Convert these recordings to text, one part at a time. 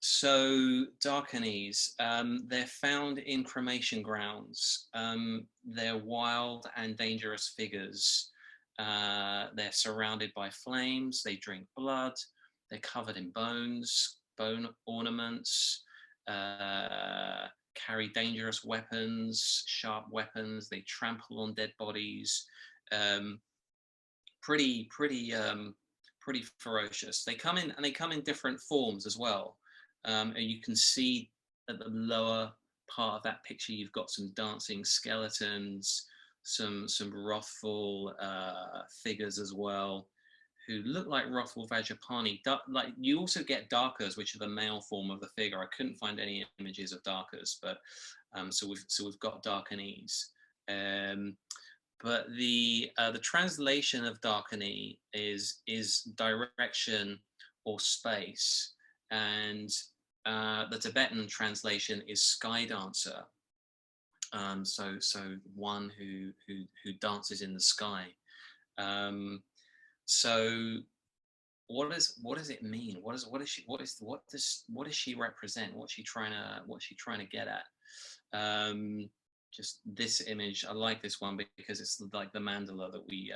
So Dakinis, they're found in cremation grounds. They're wild and dangerous figures. They're surrounded by flames. They drink blood. They're covered in bones, bone ornaments, carry dangerous weapons, sharp weapons. They trample on dead bodies. Um, pretty ferocious. They come in, and they come in different forms as well. And you can see at the lower part of that picture, you've got some dancing skeletons, some wrathful figures as well, who look like wrathful Vajrapani. Like you also get Darkers, which are the male form of the figure. I couldn't find any images of Darkers, but so we've got Darkanese. But the translation of Dakini is direction or space, and the Tibetan translation is sky dancer. So one who dances in the sky. So what does it mean? What does she represent? What's she trying to get at? Just this image, I like this one because it's like the mandala that we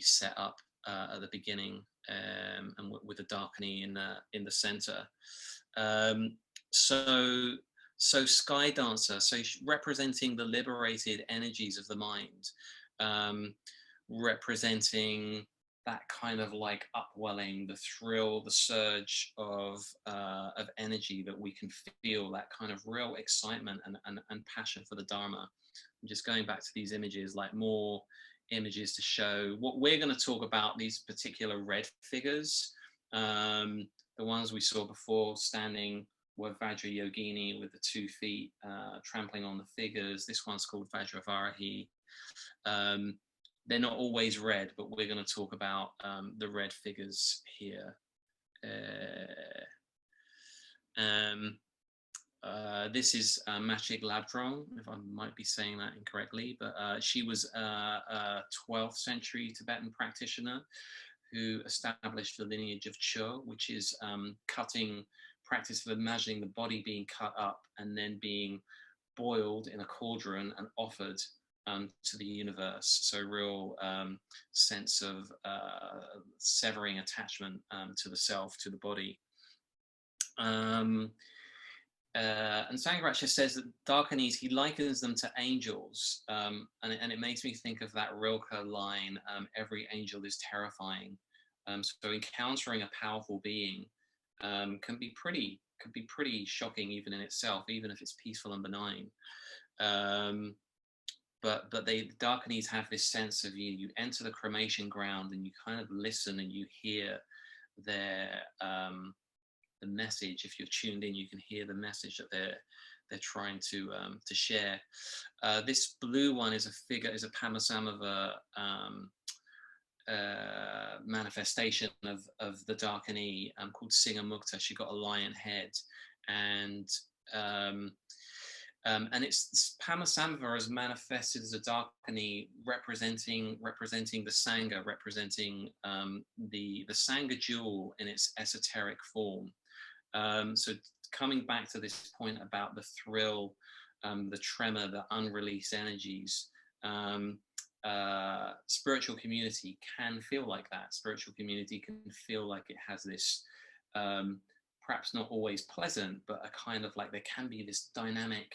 set up at the beginning, and with the Dakini in the center. So Sky Dancer, so representing the liberated energies of the mind, representing that kind of like upwelling, the thrill, the surge of energy that we can feel, that kind of real excitement and passion for the Dharma. I'm just going back to these images, like more images to show what we're going to talk about, these particular red figures. The ones we saw before standing were Vajra Yogini with the 2 feet trampling on the figures. This one's called Vajravarahi. They're not always red, but we're going to talk about the red figures here. This is Machig Labdrong, if I might be saying that incorrectly, but she was a 12th century Tibetan practitioner who established the lineage of Cho, which is practice of imagining the body being cut up and then being boiled in a cauldron and offered to the universe. So real sense of severing attachment to the self, to the body. And Sangharakshita says that Dakinis, he likens them to angels, and it makes me think of that Rilke line, every angel is terrifying. So encountering a powerful being can be pretty shocking even in itself, even if it's peaceful and benign. But the Dakinis have this sense of you enter the cremation ground and you kind of listen and you hear their the message. If you're tuned in, you can hear the message that they're trying to share. This blue one is a Padmasambhava manifestation of the Dakini, called Singa Mukta. She got a lion head, and it's Padmasambhava is manifested as a Dakini representing the Sangha, representing the Sangha jewel in its esoteric form. So coming back to this point about the thrill, the tremor, the unreleased energies, spiritual community can feel like that. Spiritual community can feel like it has this, perhaps not always pleasant, but a kind of like there can be this dynamic,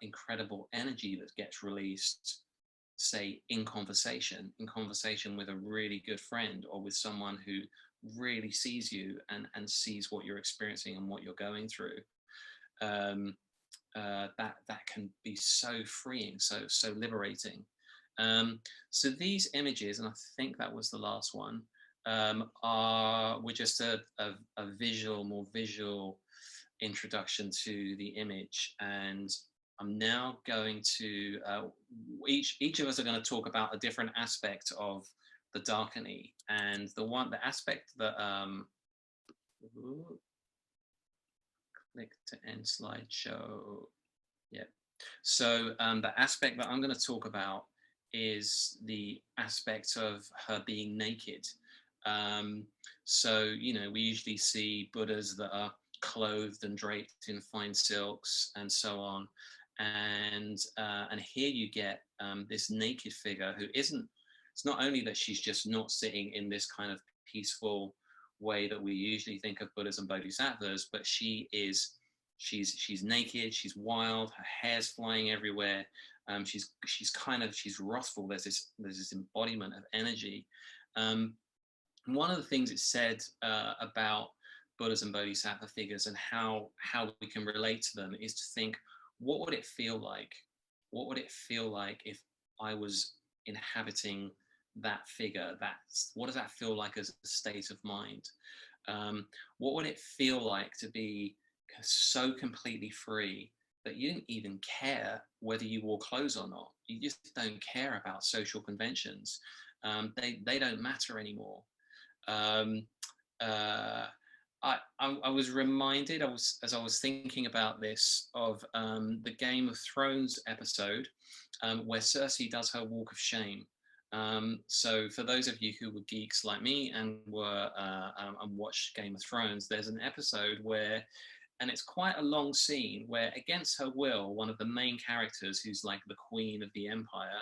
incredible energy that gets released, say in conversation with a really good friend or with someone who really sees you and sees what you're experiencing and what you're going through. That can be so freeing, so liberating. So these images, and I think that was the last one, were just a more visual introduction to the image. And I'm now going to, each of us are going to talk about a different aspect of the Dakini, and the aspect that click to end slideshow. Yeah. So the aspect that I'm going to talk about is the aspect of her being naked. So, you know, we usually see Buddhas that are clothed and draped in fine silks and so on. And here you get this naked figure who isn't, it's not only that she's just not sitting in this kind of peaceful way that we usually think of Buddhas and Bodhisattvas, but she's naked, she's wild, her hair's flying everywhere. She's wrathful. There's this embodiment of energy. Um, and one of the things it said about Buddhas and Bodhisattva figures and how we can relate to them is to think, what would it feel like? What would it feel like if I was inhabiting that figure? What does that feel like as a state of mind? What would it feel like to be so completely free that you didn't even care whether you wore clothes or not? You just don't care about social conventions. They don't matter anymore. Um, uh, I was reminded, as I was thinking about this, of the Game of Thrones episode where Cersei does her walk of shame. So for those of you who were geeks like me and watched Game of Thrones, there's an episode where, and it's quite a long scene where, against her will, one of the main characters, who's like the queen of the empire,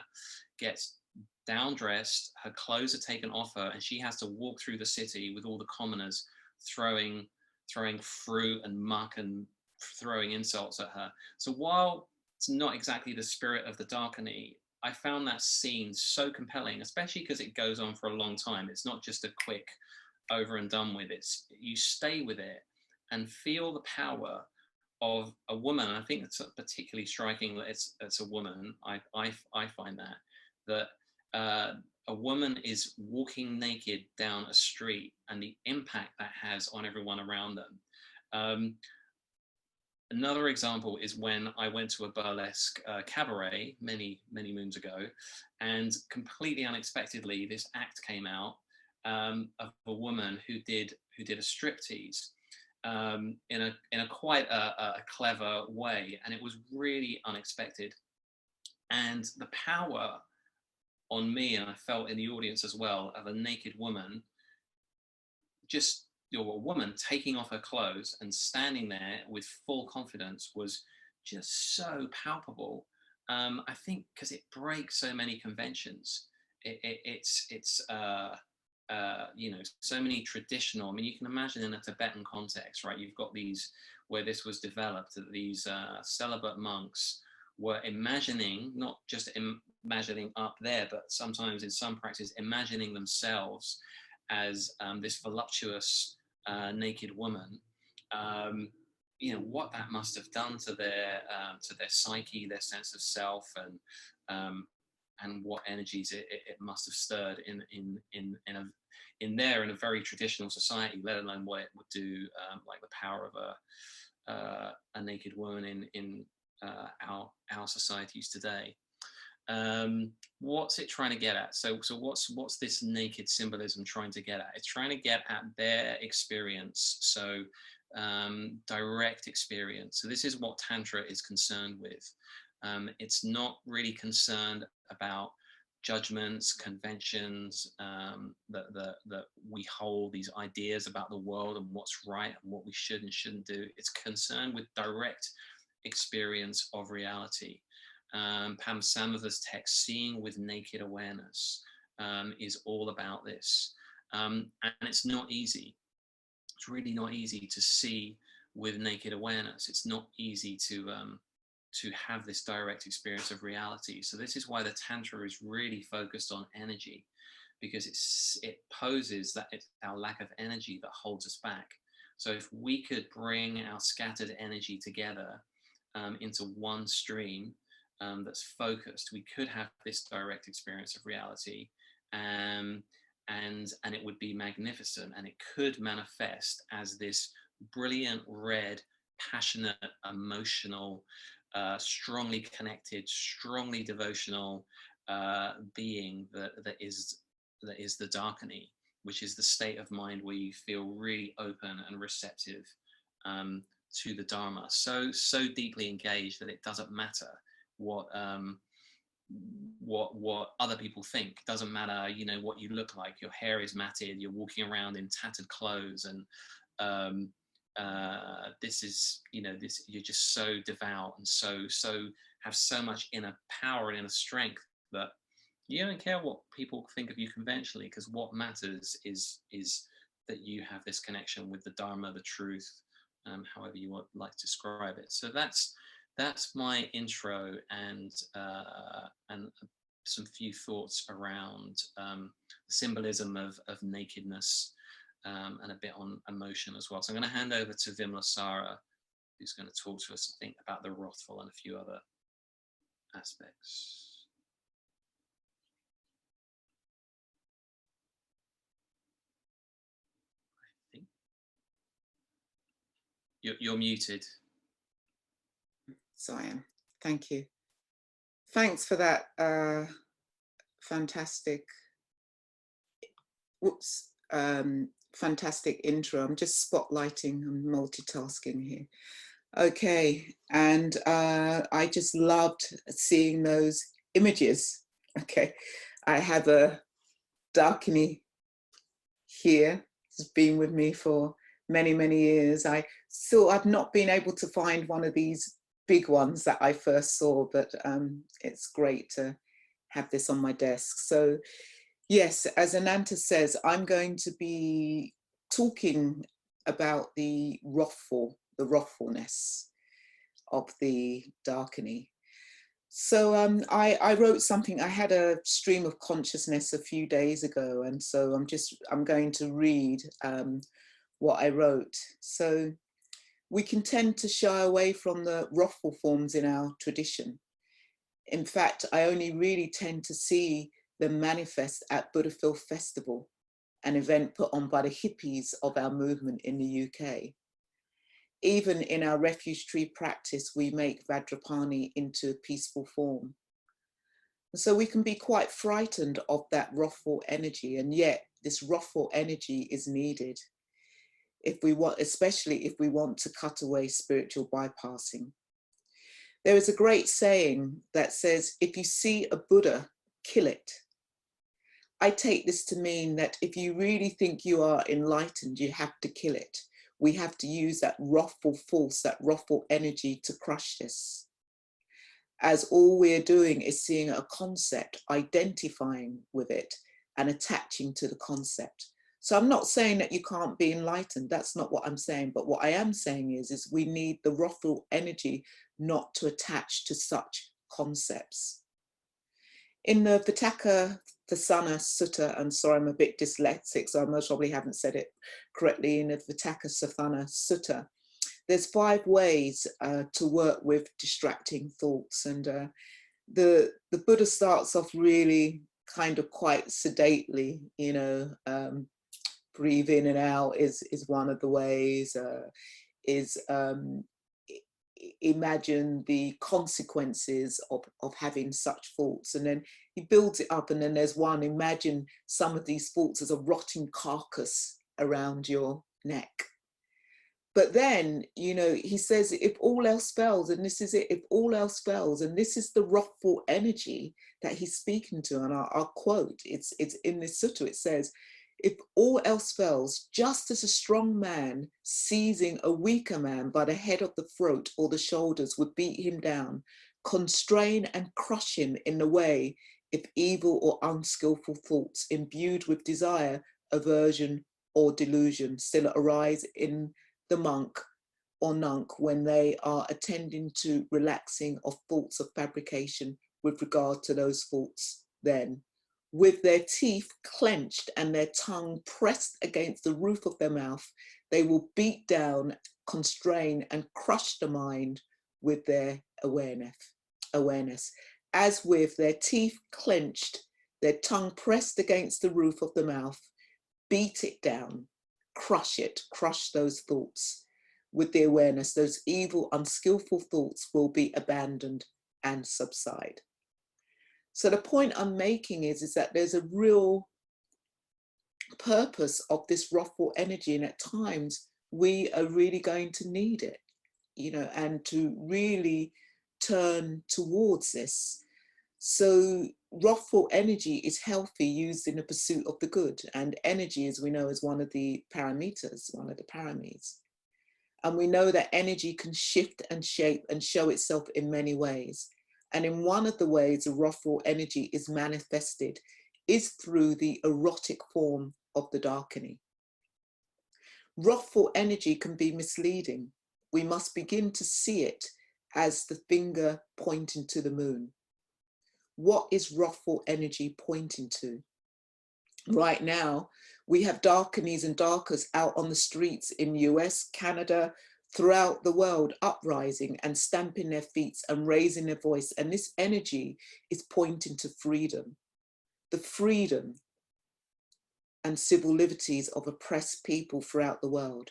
gets down dressed, her clothes are taken off her, and she has to walk through the city with all the commoners throwing fruit and muck and throwing insults at her. So while it's not exactly the spirit of the Dakini, I found that scene so compelling, especially because it goes on for a long time. It's not just a quick over and done with. It's, you stay with it and feel the power of a woman. I think it's particularly striking that it's a woman. I find that a woman is walking naked down a street and the impact that has on everyone around them. Another example is when I went to a burlesque cabaret many moons ago, and completely unexpectedly, this act came out of a woman who did a striptease in a quite a clever way, and it was really unexpected. And the power on me, and I felt in the audience as well, of a naked woman, just, you know, a woman taking off her clothes and standing there with full confidence, was just so palpable. I think because it breaks so many conventions. It's you know, so many traditional. I mean, you can imagine in a Tibetan context, right? You've got these, where this was developed, that these celibate monks were imagining, not just imagining up there, but sometimes in some practice, imagining themselves as this voluptuous naked woman. You know what that must have done to their psyche, their sense of self, and what energies it must have stirred in a very traditional society, let alone what it would do, like the power of a naked woman in our societies today. What's it trying to get at? So what's this naked symbolism trying to get at? It's trying to get at their experience. So direct experience. So this is what Tantra is concerned with. It's not really concerned about judgments, conventions, that we hold these ideas about the world and what's right and what we should and shouldn't do. It's concerned with direct experience of reality. Padmasambhava's text, Seeing with Naked Awareness, is all about this. And it's not easy. It's really not easy to see with naked awareness. It's not easy to have this direct experience of reality. So this is why the Tantra is really focused on energy, because it poses that it's our lack of energy that holds us back. So if we could bring our scattered energy together into one stream that's focused, we could have this direct experience of reality, and it would be magnificent, and it could manifest as this brilliant, red, passionate, emotional, strongly connected, strongly devotional being that is the Dakini, which is the state of mind where you feel really open and receptive to the Dharma, so deeply engaged that it doesn't matter what what other people think. Doesn't matter, you know, what you look like. Your hair is matted, you're walking around in tattered clothes, and this is, you know, this, you're just so devout and so have so much inner power and inner strength that you don't care what people think of you conventionally, because what matters is that you have this connection with the Dharma, the truth, however you would like to describe it. So that's my intro, and some few thoughts around the symbolism of nakedness, and a bit on emotion as well. So I'm going to hand over to Vimalasara, who's going to talk to us, I think, about the wrathful and a few other aspects. I think you're muted. So I am. Thank you. Thanks for that fantastic, fantastic intro. I'm just spotlighting and multitasking here. Okay, and I just loved seeing those images. Okay, I have a Dakini here. It's been with me for many, many years. I've not been able to find one of these big ones that I first saw, but it's great to have this on my desk. So yes, as Ananta says, I'm going to be talking about the wrathfulness of the Dakini. So I wrote something. I had a stream of consciousness a few days ago, and so I'm going to read what I wrote. So we can tend to shy away from the wrathful forms in our tradition. In fact, I only really tend to see them manifest at Buddha Filth Festival, an event put on by the hippies of our movement in the UK. Even in our refuge tree practice, we make Vajrapani into a peaceful form. And so we can be quite frightened of that wrathful energy, and yet this wrathful energy is needed if we want, especially if we want to cut away spiritual bypassing. There is a great saying that says, if you see a Buddha, kill it. I take this to mean that if you really think you are enlightened, you have to kill it. We have to use that wrathful force, that wrathful energy to crush this. As all we're doing is seeing a concept, identifying with it and attaching to the concept. So I'm not saying that you can't be enlightened. That's not what I'm saying. But what I am saying is we need the wrathful energy not to attach to such concepts. In the Vitakka Thasana Sutta, and sorry, I'm a bit dyslexic, so I most probably haven't said it correctly, in the Vitakka Thasana Sutta, there's 5 ways to work with distracting thoughts. And the Buddha starts off really kind of quite sedately, you know, breathe in and out is one of the ways, imagine the consequences of having such thoughts, and then he builds it up, and then there's one, imagine some of these thoughts as a rotting carcass around your neck. But then, you know, he says, if all else fails, and this is it, if all else fails, and this is the wrathful energy that he's speaking to, and I'll quote, it's in this sutta, it says, if all else fails, just as a strong man seizing a weaker man by the head of the throat or the shoulders would beat him down, constrain and crush him in the way, if evil or unskillful thoughts imbued with desire, aversion, or delusion still arise in the monk or nunc when they are attending to relaxing of thoughts of fabrication with regard to those thoughts, then, with their teeth clenched and their tongue pressed against the roof of their mouth, they will beat down, constrain, and crush the mind with their awareness. As with their teeth clenched, their tongue pressed against the roof of the mouth, beat it down, crush those thoughts with the awareness. Those evil, unskillful thoughts will be abandoned and subside. So the point I'm making is that there's a real purpose of this wrathful energy, and at times we are really going to need it, you know, and to really turn towards this. So wrathful energy is healthy, used in the pursuit of the good. And energy, as we know, is one of the parameters, one of the parameters. And we know that energy can shift and shape and show itself in many ways. And in one of the ways the wrathful energy is manifested is through the erotic form of the Dakini. Wrathful energy can be misleading. We must begin to see it as the finger pointing to the moon. What is wrathful energy pointing to? Right now, we have Dakinis and Darkers out on the streets in US, Canada, throughout the world, uprising and stamping their feet and raising their voice. And this energy is pointing to freedom, the freedom and civil liberties of oppressed people throughout the world.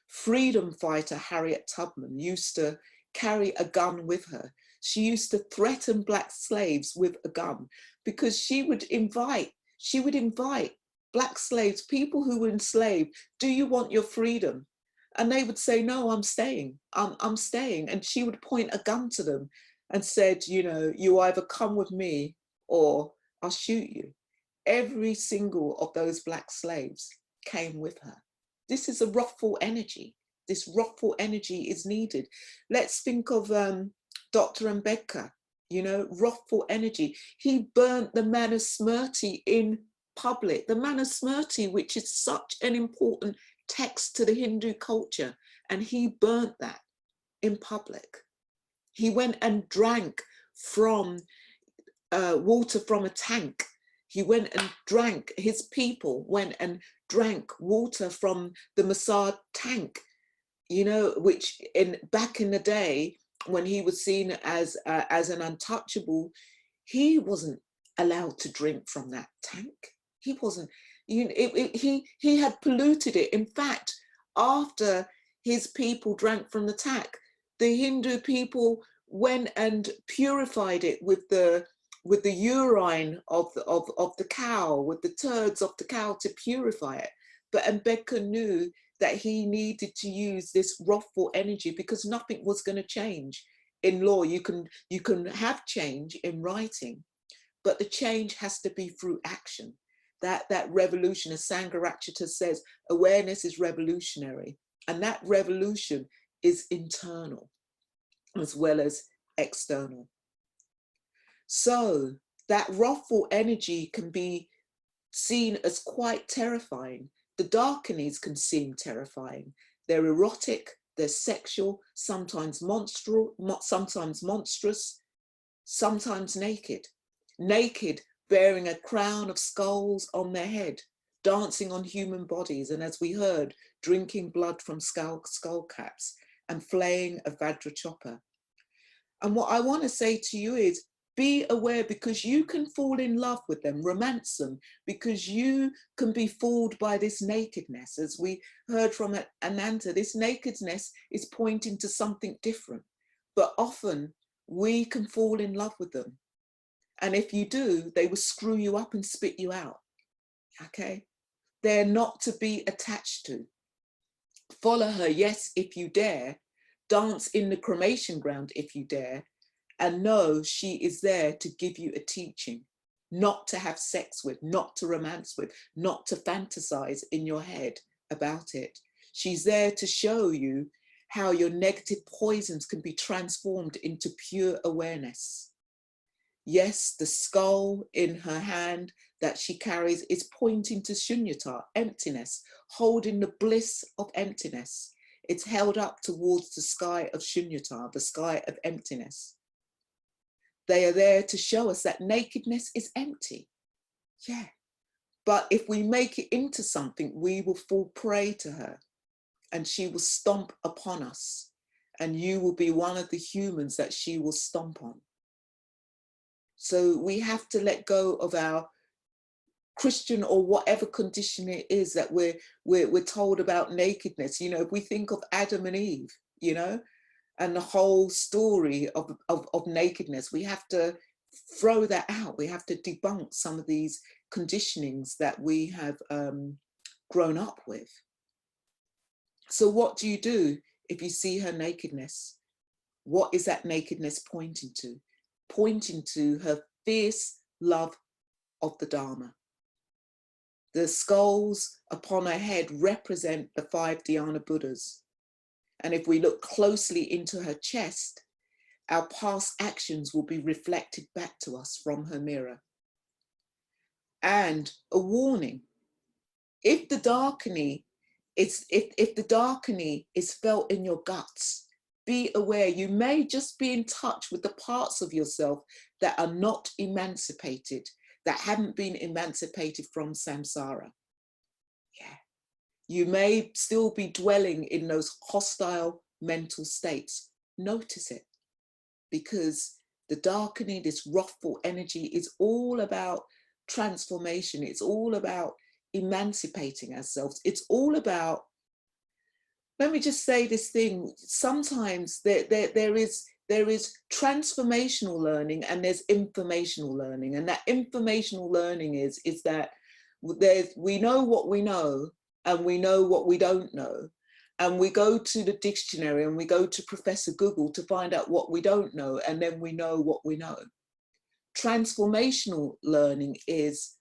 Freedom fighter Harriet Tubman used to carry a gun with her. She used to threaten black slaves with a gun because she would invite black slaves, people who were enslaved, do you want your freedom? And they would say, no, I'm staying, I'm staying. And she would point a gun to them and said, you know, you either come with me or I'll shoot you. Every single of those black slaves came with her. This is a wrathful energy. This wrathful energy is needed. Let's think of Dr. Mbeka, you know, wrathful energy. He burnt the Manusmriti in public. The Manusmriti, which is such an important text to the Hindu culture, and he burnt that in public. He went and drank from water from a tank. He went and drank, his people went and drank water from the Mossad tank, you know, which back in the day when he was seen as an untouchable, he wasn't allowed to drink from that tank. He wasn't, you know, he had polluted it. In fact, after his people drank from the tank, the Hindu people went and purified it with the urine of the cow, with the turds of the cow to purify it. But Mbeka knew that he needed to use this wrathful energy because nothing was going to change in law. You can have change in writing, but the change has to be through action. That revolution, as Sangharakshita says, awareness is revolutionary, and that revolution is internal as well as external. So that wrathful energy can be seen as quite terrifying. The Dakinis can seem terrifying. They're erotic, they're sexual, sometimes monstrous, sometimes naked. Naked, bearing a crown of skulls on their head, dancing on human bodies, and as we heard, drinking blood from skull caps and flaying a Vajra chopper. And what I want to say to you is, be aware, because you can fall in love with them, romance them, because you can be fooled by this nakedness. As we heard from Ananta, this nakedness is pointing to something different. But often we can fall in love with them. And if you do, they will screw you up and spit you out. Okay? They're not to be attached to. Follow her, yes, if you dare. Dance in the cremation ground if you dare. And know she is there to give you a teaching, not to have sex with, not to romance with, not to fantasize in your head about it. She's there to show you how your negative poisons can be transformed into pure awareness. Yes, the skull in her hand that she carries is pointing to shunyata, emptiness, holding the bliss of emptiness. It's held up towards the sky of shunyata, the sky of emptiness. They are there to show us that nakedness is empty. Yeah. But if we make it into something, we will fall prey to her and she will stomp upon us, and you will be one of the humans that she will stomp on. So we have to let go of our Christian or whatever condition it is that we're told about nakedness. You know, if we think of Adam and Eve, you know, and the whole story of nakedness, we have to throw that out. We have to debunk some of these conditionings that we have grown up with. So what do you do if you see her nakedness? What is that nakedness pointing to? Pointing to her fierce love of the Dharma. The skulls upon her head represent the 5 Dhyana Buddhas. And if we look closely into her chest, our past actions will be reflected back to us from her mirror. And a warning, if the Dakini is felt in your guts, be aware you may just be in touch with the parts of yourself that are not emancipated, that haven't been emancipated from samsara. Yeah. You may still be dwelling in those hostile mental states. Notice it, because the Dakini, this wrathful energy, is all about transformation. It's all about emancipating ourselves. It's all about, let me just say this thing, sometimes there is transformational learning and there's informational learning. And that informational learning is that we know what we know and we know what we don't know. And we go to the dictionary and we go to Professor Google to find out what we don't know, and then we know what we know. Transformational learning is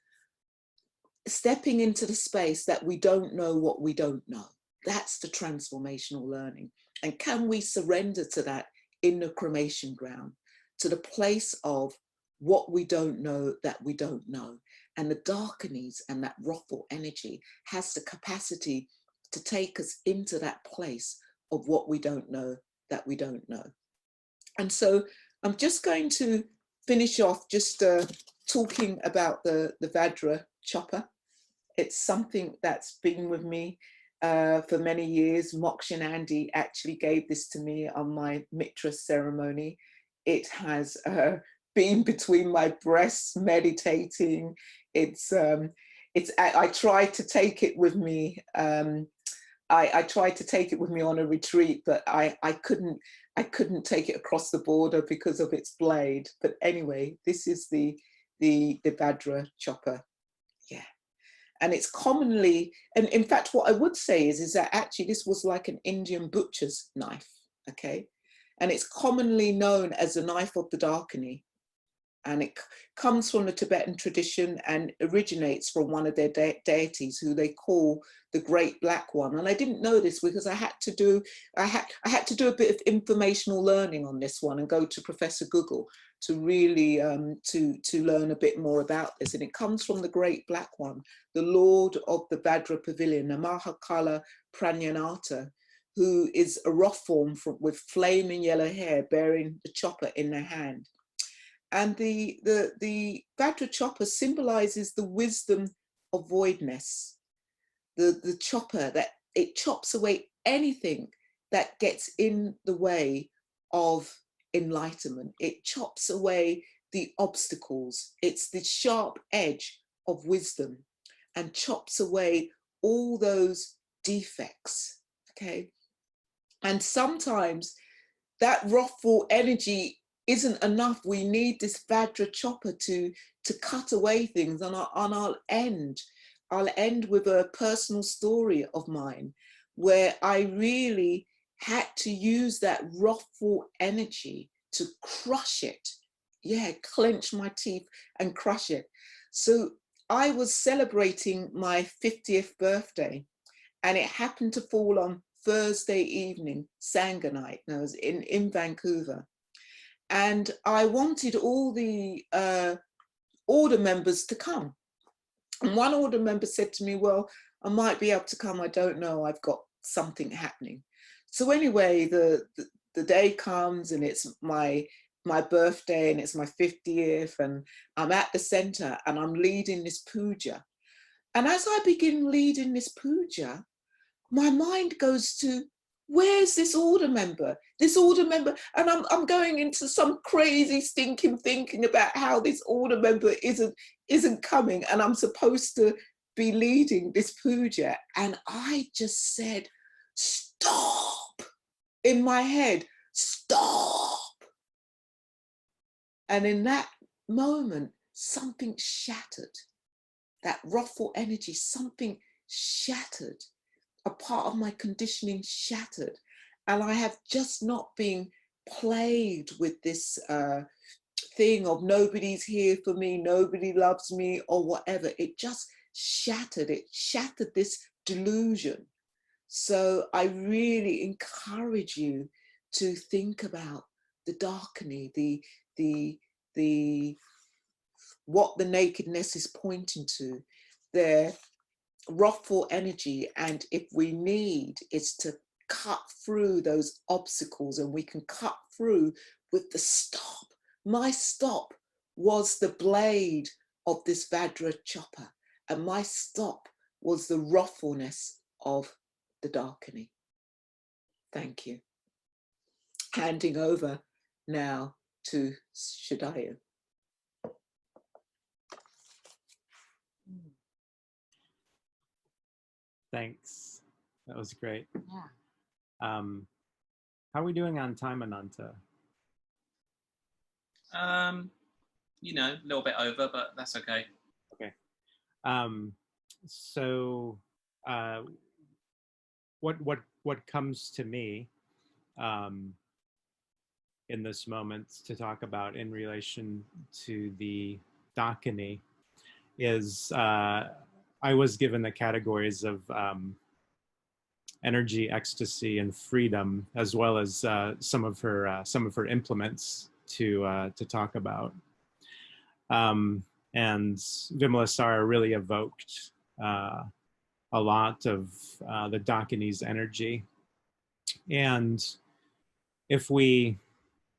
stepping into the space that we don't know what we don't know. That's the transformational learning. And can we surrender to that in the cremation ground, to the place of what we don't know that we don't know? And the Dakinis and that wrathful energy has the capacity to take us into that place of what we don't know that we don't know. And so I'm just going to finish off just talking about the Vajra chopper. It's something that's been with me for many years. Mokshin Andy actually gave this to me on my Mitra ceremony. It has been between my breasts meditating. I tried to take it with me. I tried to take it with me on a retreat, but I couldn't take it across the border because of its blade. But anyway, this is the Vajra chopper. Yeah. And it's commonly, and in fact, what I would say is that actually this was like an Indian butcher's knife, okay? And it's commonly known as the knife of the Dakini. And it comes from the Tibetan tradition and originates from one of their deities who they call the Great Black One. And I didn't know this because I had to do a bit of informational learning on this one and go to Professor Google to really to learn a bit more about this. And it comes from the Great Black One, the Lord of the Vajra Pavilion, the Mahakala Pranyanata, who is a rough form with flaming yellow hair bearing the chopper in their hand. And the Vajra chopper symbolizes the wisdom of voidness. The chopper, that it chops away anything that gets in the way of enlightenment. It chops away the obstacles. It's the sharp edge of wisdom and chops away all those defects, okay? And sometimes that wrathful energy isn't enough. We need this Vajra chopper to cut away things. And I'll end with a personal story of mine where I really had to use that wrathful energy to crush it. Yeah, clench my teeth and crush it. So I was celebrating my 50th birthday, and it happened to fall on Thursday evening, Sangha night, and I was in Vancouver. And I wanted all the order members to come. And one order member said to me, well, I might be able to come. I don't know. I've got something happening. So anyway, the day comes and it's my birthday and it's my 50th, and I'm at the center and I'm leading this puja. And as I begin leading this puja, my mind goes to, where's this order member? This order member, and I'm going into some crazy stinking thinking about how this order member isn't coming, and I'm supposed to be leading this puja. And I just said, stop, in my head, stop. And in that moment, something shattered. That wrathful energy, something shattered. A part of my conditioning shattered. And I have just not been plagued with this thing of nobody's here for me, nobody loves me, or whatever. It just shattered. It shattered this delusion. So I really encourage you to think about the Dakini, the what the nakedness is pointing to, their wrathful energy. And if we need, it's to cut through those obstacles, and we can cut through with the stop. My stop was the blade of this Vajra chopper, and my stop was the wrathfulness of the Dakini. Thank you. Handing over now to Suddhayu. Thanks. That was great. Yeah. How are we doing on time, Ananta? You know, a little bit over, but that's okay. Okay. So what comes to me in this moment to talk about in relation to the Dakini is I was given the categories of energy, ecstasy, and freedom, as well as some of her implements to talk about. And Vimalasara really evoked a lot of the Dakini's energy. And if we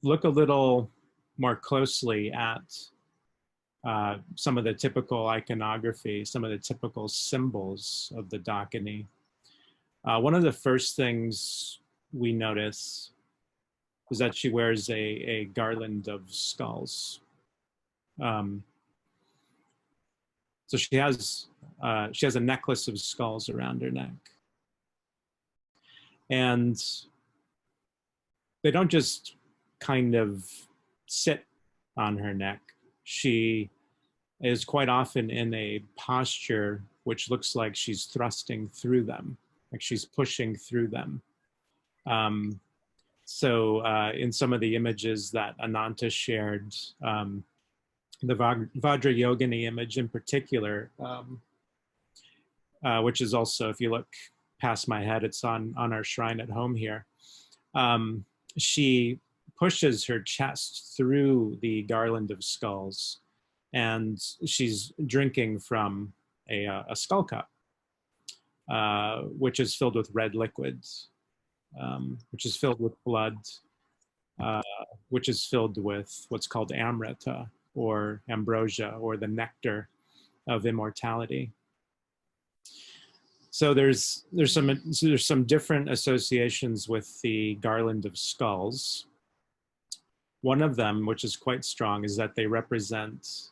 look a little more closely at some of the typical iconography, some of the typical symbols of the Dakini, one of the first things we notice is that she wears a garland of skulls. So she has a necklace of skulls around her neck. And they don't just kind of sit on her neck. She is quite often in a posture which looks like she's thrusting through them, like she's pushing through them. So in some of the images that Ananta shared, the Vajra Yogini image in particular, which is also, if you look past my head, it's on our shrine at home here. She pushes her chest through the garland of skulls, and she's drinking from a skull cup, which is filled with red liquids, which is filled with blood, which is filled with what's called amrita, or ambrosia, or the nectar of immortality. So there's some different associations with the garland of skulls. One of them, which is quite strong, is that they represent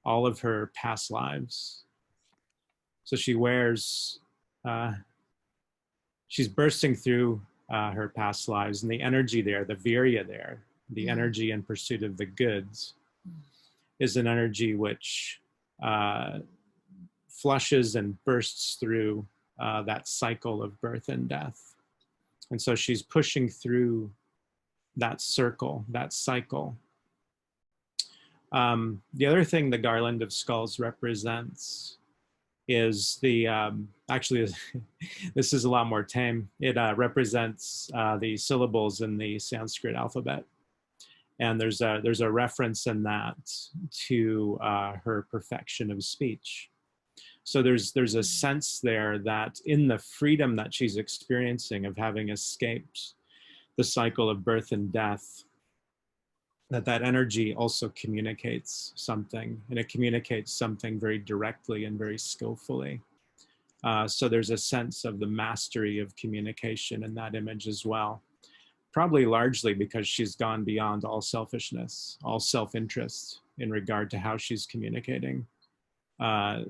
all of her past lives. So she wears, she's bursting through her past lives, and the energy there, the virya there, the energy in pursuit of the goods, is an energy which flushes and bursts through that cycle of birth and death. And so she's pushing through that circle, that cycle. The other thing the garland of skulls represents is the, actually, this is a lot more tame. It represents the syllables in the Sanskrit alphabet. And there's a reference in that to her perfection of speech. So there's a sense there that in the freedom that she's experiencing of having escaped the cycle of birth and death, that energy also communicates something, and it communicates something very directly and very skillfully. So there's a sense of the mastery of communication in that image as well. Probably largely because she's gone beyond all selfishness, all self-interest in regard to how she's communicating.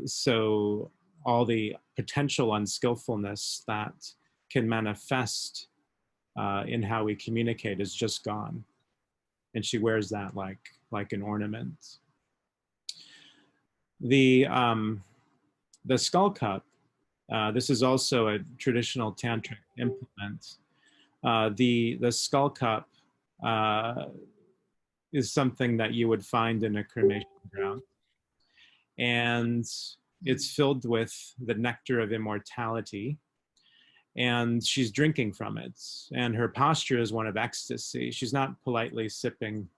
So all the potential unskillfulness that can manifest in how we communicate is just gone. And she wears that like an ornament. The skull cup, this is also a traditional tantric implement. The skull cup is something that you would find in a cremation ground. And it's filled with the nectar of immortality. And she's drinking from it. And her posture is one of ecstasy. She's not politely sipping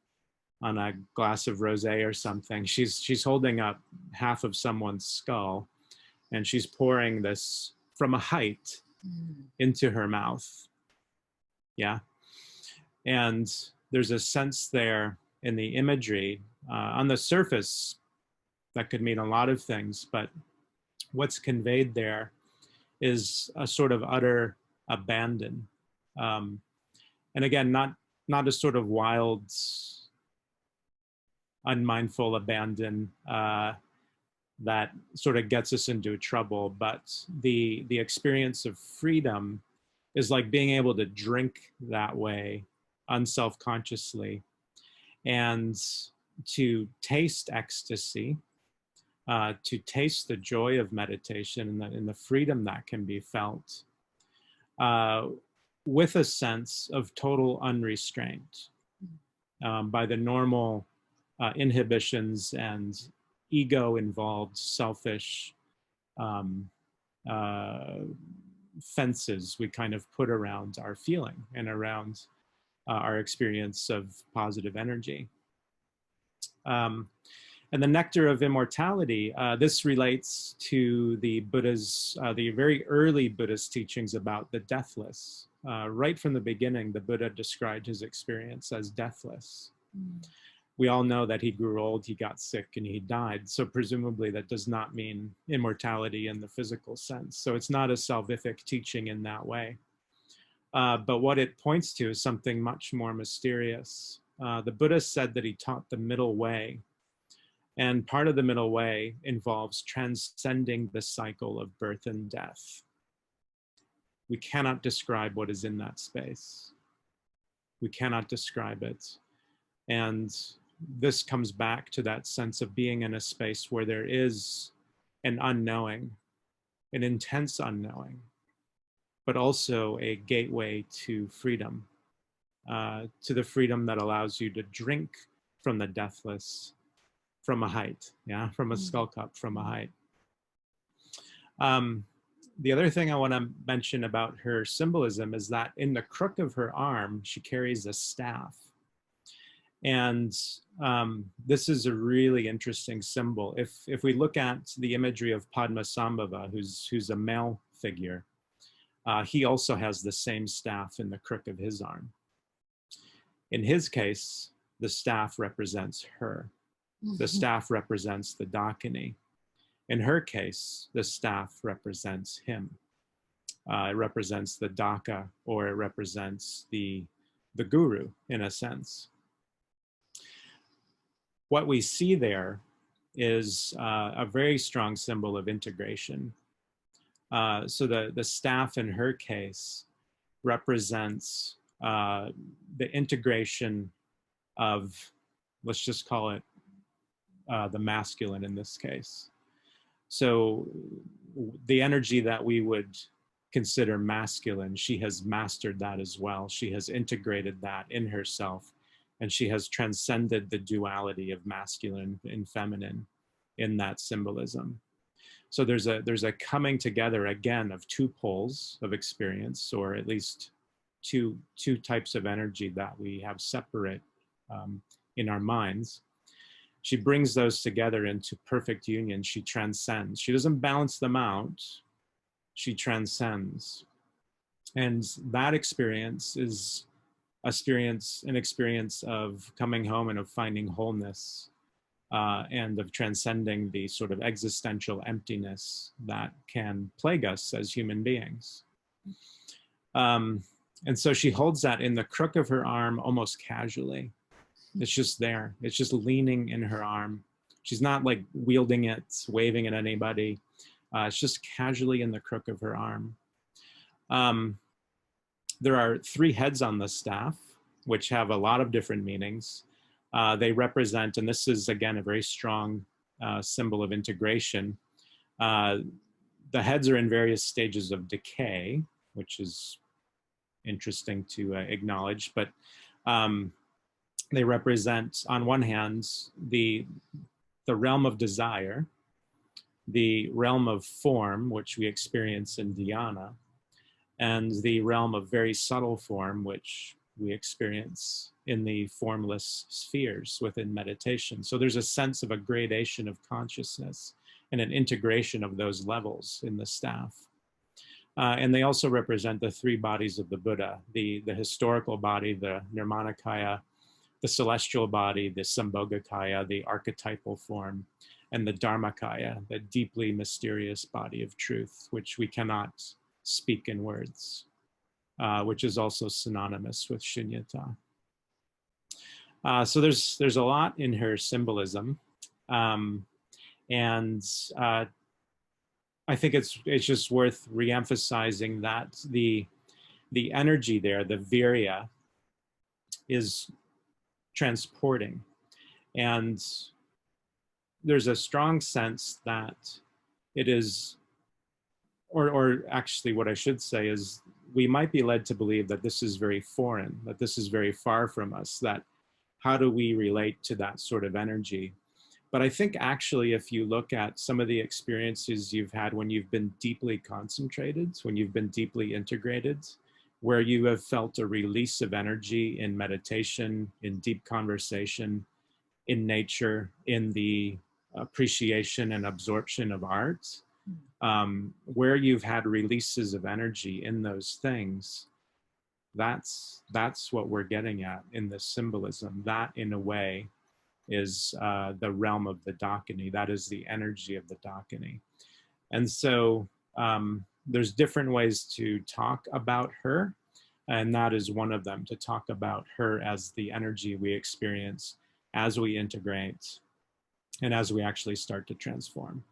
on a glass of rosé or something. She's holding up half of someone's skull, and she's pouring this from a height into her mouth. Yeah. And there's a sense there in the imagery. On the surface, that could mean a lot of things, but what's conveyed there is a sort of utter abandon. And again, not a sort of wild, unmindful abandon that sort of gets us into trouble, but the experience of freedom is like being able to drink that way unself-consciously and to taste ecstasy, to taste the joy of meditation and the freedom that can be felt with a sense of total unrestraint by the normal inhibitions and ego-involved selfish fences we kind of put around our feeling and around our experience of positive energy. And the nectar of immortality, this relates to the Buddha's, the very early Buddhist teachings about the deathless. Right from the beginning, the Buddha described his experience as deathless. We all know that he grew old, he got sick, and he died. So presumably that does not mean immortality in the physical sense. So it's not a salvific teaching in that way. But what it points to is something much more mysterious. The Buddha said that he taught the middle way. And part of the middle way involves transcending the cycle of birth and death. We cannot describe what is in that space. We cannot describe it. And this comes back to that sense of being in a space where there is an unknowing, an intense unknowing, but also a gateway to freedom, to the freedom that allows you to drink from the deathless from a height, yeah, from a skull cup, from a height. The other thing I want to mention about her symbolism is that in the crook of her arm, she carries a staff. And this is a really interesting symbol. If we look at the imagery of Padmasambhava, who's a male figure, he also has the same staff in the crook of his arm. In his case, the staff represents her. The staff represents the Dakini. In her case, the staff represents him. It represents the Daka, or it represents the guru, in a sense. What we see there is a very strong symbol of integration. So the staff in her case represents the integration of, let's just call it the masculine in this case. So the energy that we would consider masculine, she has mastered that as well. She has integrated that in herself, and she has transcended the duality of masculine and feminine in that symbolism. So there's a coming together again of two poles of experience, or at least two types of energy that we have separate in our minds. She brings those together into perfect union. She transcends. She doesn't balance them out. She transcends. And that experience is an experience of coming home and of finding wholeness and of transcending the sort of existential emptiness that can plague us as human beings. And so she holds that in the crook of her arm almost casually. It's just there. It's just leaning in her arm. She's not like wielding it, waving at anybody. It's just casually in the crook of her arm. There are 3 heads on the staff, which have a lot of different meanings. They represent, and this is again a very strong symbol of integration. The heads are in various stages of decay, which is interesting to acknowledge, but They represent, on one hand, the realm of desire, the realm of form, which we experience in dhyana, and the realm of very subtle form, which we experience in the formless spheres within meditation. So there's a sense of a gradation of consciousness and an integration of those levels in the staff. And they also represent the three bodies of the Buddha, the historical body, the Nirmanakaya, the celestial body, the Sambhogakaya, the archetypal form, and the Dharmakaya, the deeply mysterious body of truth, which we cannot speak in words, which is also synonymous with shunyata. So there's a lot in her symbolism. And I think it's just worth reemphasizing that the energy there, the virya, is transporting. And there's a strong sense that it is, or actually what I should say is, we might be led to believe that this is very foreign, that this is very far from us, that how do we relate to that sort of energy? But I think actually, if you look at some of the experiences you've had when you've been deeply concentrated, when you've been deeply integrated, where you have felt a release of energy in meditation, in deep conversation, in nature, in the appreciation and absorption of art, where you've had releases of energy in those things, that's what we're getting at in this symbolism. That, in a way, is the realm of the Dakini. That is the energy of the Dakini. And so there's different ways to talk about her, and that is one of them, to talk about her as the energy we experience as we integrate and as we actually start to transform.